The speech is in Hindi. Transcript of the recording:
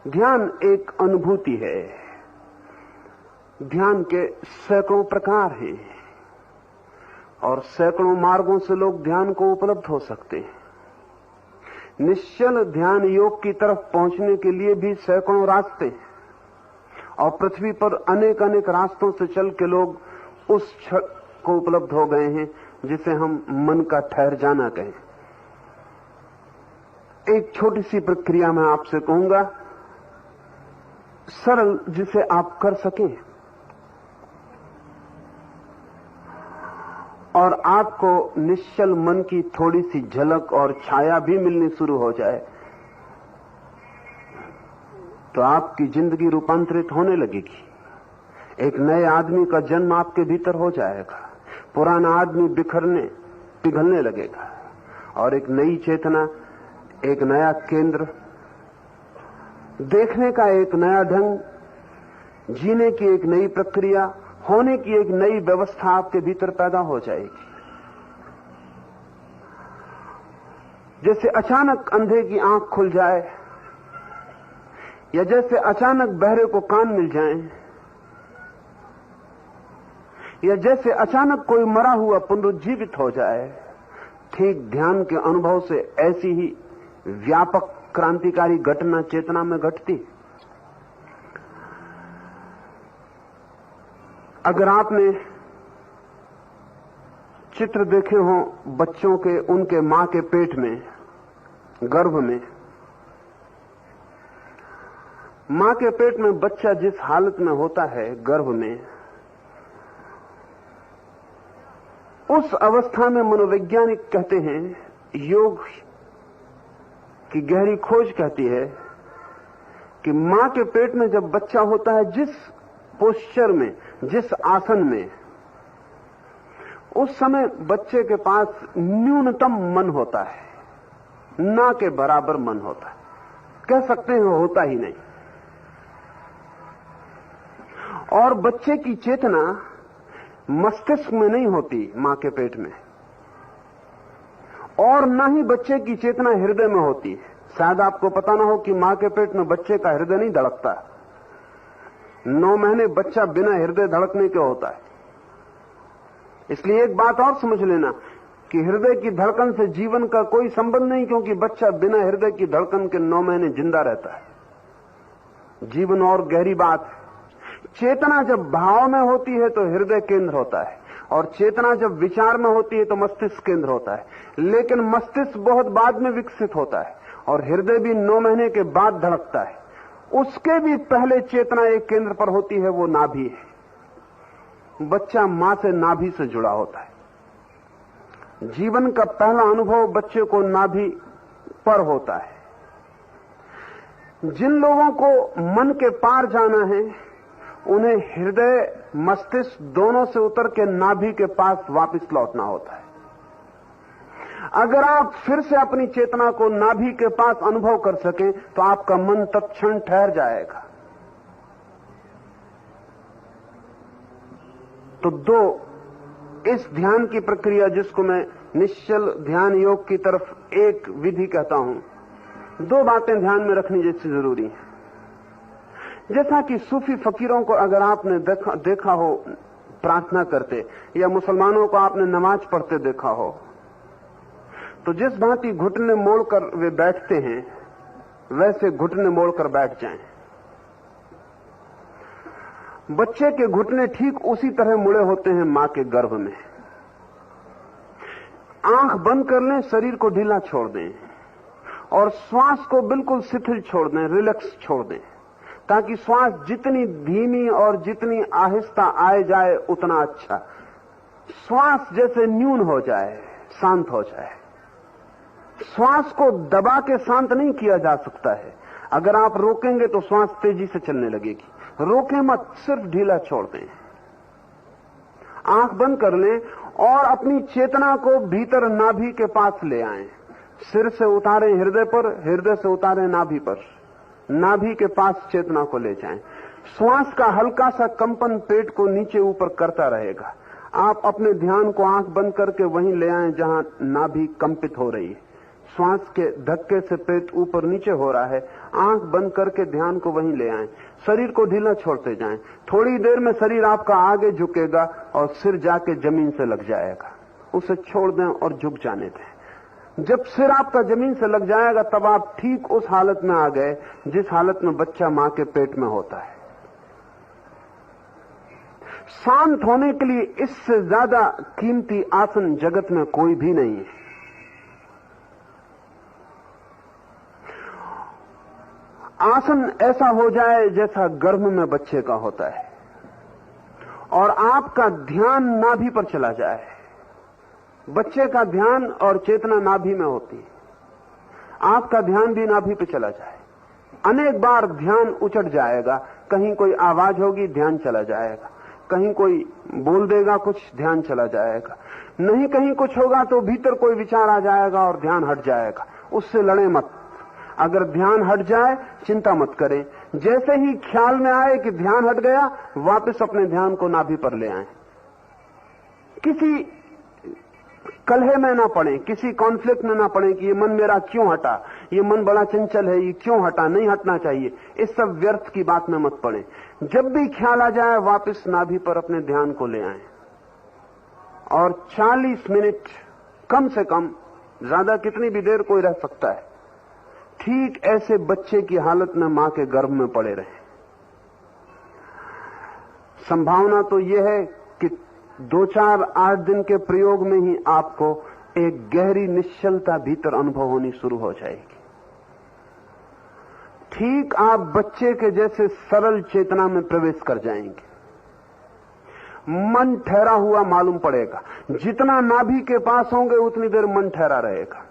ध्यान एक अनुभूति है। ध्यान के सैकड़ों प्रकार हैं और सैकड़ों मार्गों से लोग ध्यान को उपलब्ध हो सकते हैं। निश्चल ध्यान योग की तरफ पहुंचने के लिए भी सैकड़ों रास्ते हैं और पृथ्वी पर अनेक अनेक रास्तों से चल के लोग उस क्षण को उपलब्ध हो गए हैं जिसे हम मन का ठहर जाना कहें। एक छोटी सी प्रक्रिया मैं आपसे कहूंगा, सरल, जिसे आप कर सकें और आपको निश्चल मन की थोड़ी सी झलक और छाया भी मिलनी शुरू हो जाए तो आपकी जिंदगी रूपांतरित होने लगेगी। एक नए आदमी का जन्म आपके भीतर हो जाएगा। पुराना आदमी बिखरने पिघलने लगेगा और एक नई चेतना, एक नया केंद्र, देखने का एक नया ढंग, जीने की एक नई प्रक्रिया, होने की एक नई व्यवस्था आपके भीतर पैदा हो जाएगी। जैसे अचानक अंधे की आंख खुल जाए या जैसे अचानक बहरे को कान मिल जाएं या जैसे अचानक कोई मरा हुआ पुनरुज्जीवित हो जाए, ठीक ध्यान के अनुभव से ऐसी ही व्यापक क्रांतिकारी घटना चेतना में घटती। अगर आपने चित्र देखे हो बच्चों के, उनके मां के पेट में, गर्भ में, मां के पेट में बच्चा जिस हालत में होता है गर्भ में, उस अवस्था में मनोवैज्ञानिक कहते हैं, योग की गहरी खोज कहती है कि मां के पेट में जब बच्चा होता है, जिस पोस्चर में, जिस आसन में, उस समय बच्चे के पास न्यूनतम मन होता है, ना के बराबर मन होता है, कह सकते हैं होता ही नहीं। और बच्चे की चेतना मस्तिष्क में नहीं होती मां के पेट में, और ना ही बच्चे की चेतना हृदय में होती है। शायद आपको पता ना हो कि मां के पेट में बच्चे का हृदय नहीं धड़कता। 9 महीने बच्चा बिना हृदय धड़कने के होता है। इसलिए एक बात और समझ लेना कि हृदय की धड़कन से जीवन का कोई संबंध नहीं, क्योंकि बच्चा बिना हृदय की धड़कन के 9 महीने जिंदा रहता है। जीवन और गहरी बात है। चेतना जब भाव में होती है तो हृदय केंद्र होता है, और चेतना जब विचार में होती है तो मस्तिष्क केंद्र होता है। लेकिन मस्तिष्क बहुत बाद में विकसित होता है और हृदय भी 9 महीने के बाद धड़कता है। उसके भी पहले चेतना एक केंद्र पर होती है, वो नाभि है। बच्चा मां से नाभि से जुड़ा होता है। जीवन का पहला अनुभव बच्चे को नाभि पर होता है। जिन लोगों को मन के पार जाना है, उन्हें हृदय मस्तिष्क दोनों से उतर के नाभि के पास वापस लौटना होता है। अगर आप फिर से अपनी चेतना को नाभि के पास अनुभव कर सकें तो आपका मन तत्क्षण ठहर जाएगा। तो 2 इस ध्यान की प्रक्रिया, जिसको मैं निश्चल ध्यान योग की तरफ एक विधि कहता हूं, 2 बातें ध्यान में रखनी जैसी जरूरी है। जैसा कि सूफी फकीरों को अगर आपने देखा हो प्रार्थना करते, या मुसलमानों को आपने नमाज पढ़ते देखा हो, तो जिस भांति घुटने मोड़कर वे बैठते हैं, वैसे घुटने मोड़कर बैठ जाएं। बच्चे के घुटने ठीक उसी तरह मुड़े होते हैं मां के गर्भ में। आंख बंद कर लें, शरीर को ढीला छोड़ दें और श्वास को बिल्कुल शिथिल छोड़ दें, रिलैक्स छोड़ दें, ताकि श्वास जितनी धीमी और जितनी आहिस्ता आए जाए उतना अच्छा। श्वास जैसे न्यून हो जाए, शांत हो जाए। श्वास को दबा के शांत नहीं किया जा सकता है। अगर आप रोकेंगे तो श्वास तेजी से चलने लगेगी। रोकें मत, सिर्फ ढीला छोड़ दें। आंख बंद कर लें और अपनी चेतना को भीतर नाभि के पास ले आएं। सिर से उतारें हृदय पर, हृदय से उतारें नाभि पर, नाभि के पास चेतना को ले जाएं। श्वास का हल्का सा कंपन पेट को नीचे ऊपर करता रहेगा। आप अपने ध्यान को आंख बंद करके वहीं ले आएं जहां नाभि कंपित हो रही है। श्वास के धक्के से पेट ऊपर नीचे हो रहा है, आंख बंद करके ध्यान को वहीं ले आएं। शरीर को ढीला छोड़ते जाएं। थोड़ी देर में शरीर आपका आगे झुकेगा और सिर जाके जमीन से लग जाएगा। उसे छोड़ दें और झुक जाने दें। जब सिर आपका जमीन से लग जाएगा तब आप ठीक उस हालत में आ गए जिस हालत में बच्चा मां के पेट में होता है। शांत होने के लिए इससे ज्यादा कीमती आसन जगत में कोई भी नहीं है। आसन ऐसा हो जाए जैसा गर्भ में बच्चे का होता है और आपका ध्यान नाभि पर चला जाए। बच्चे का ध्यान और चेतना नाभि में होती है, आपका ध्यान भी नाभि पे चला जाए। अनेक बार ध्यान उचट जाएगा, कहीं कोई आवाज होगी ध्यान चला जाएगा, कहीं कोई बोल देगा कुछ ध्यान चला जाएगा, नहीं कहीं कुछ होगा तो भीतर कोई विचार आ जाएगा और ध्यान हट जाएगा। उससे लड़े मत। अगर ध्यान हट जाए चिंता मत करें। जैसे ही ख्याल में आए कि ध्यान हट गया, वापस अपने ध्यान को नाभि पर ले आए। किसी कलह में ना पड़े, किसी कॉन्फ्लिक्ट में ना पड़े कि ये मन मेरा क्यों हटा, ये मन बड़ा चंचल है, ये क्यों हटा, नहीं हटना चाहिए। इस सब व्यर्थ की बात में मत पड़े। जब भी ख्याल आ जाए वापस नाभि पर अपने ध्यान को ले आए और 40 मिनट कम से कम, ज्यादा कितनी भी देर कोई रह सकता है, ठीक ऐसे बच्चे की हालत में मां के गर्भ में पड़े रहे। संभावना तो यह है कि 2-4-8 दिन के प्रयोग में ही आपको एक गहरी निश्चलता भीतर अनुभव होनी शुरू हो जाएगी। ठीक आप बच्चे के जैसे सरल चेतना में प्रवेश कर जाएंगे। मन ठहरा हुआ मालूम पड़ेगा। जितना नाभि के पास होंगे उतनी देर मन ठहरा रहेगा।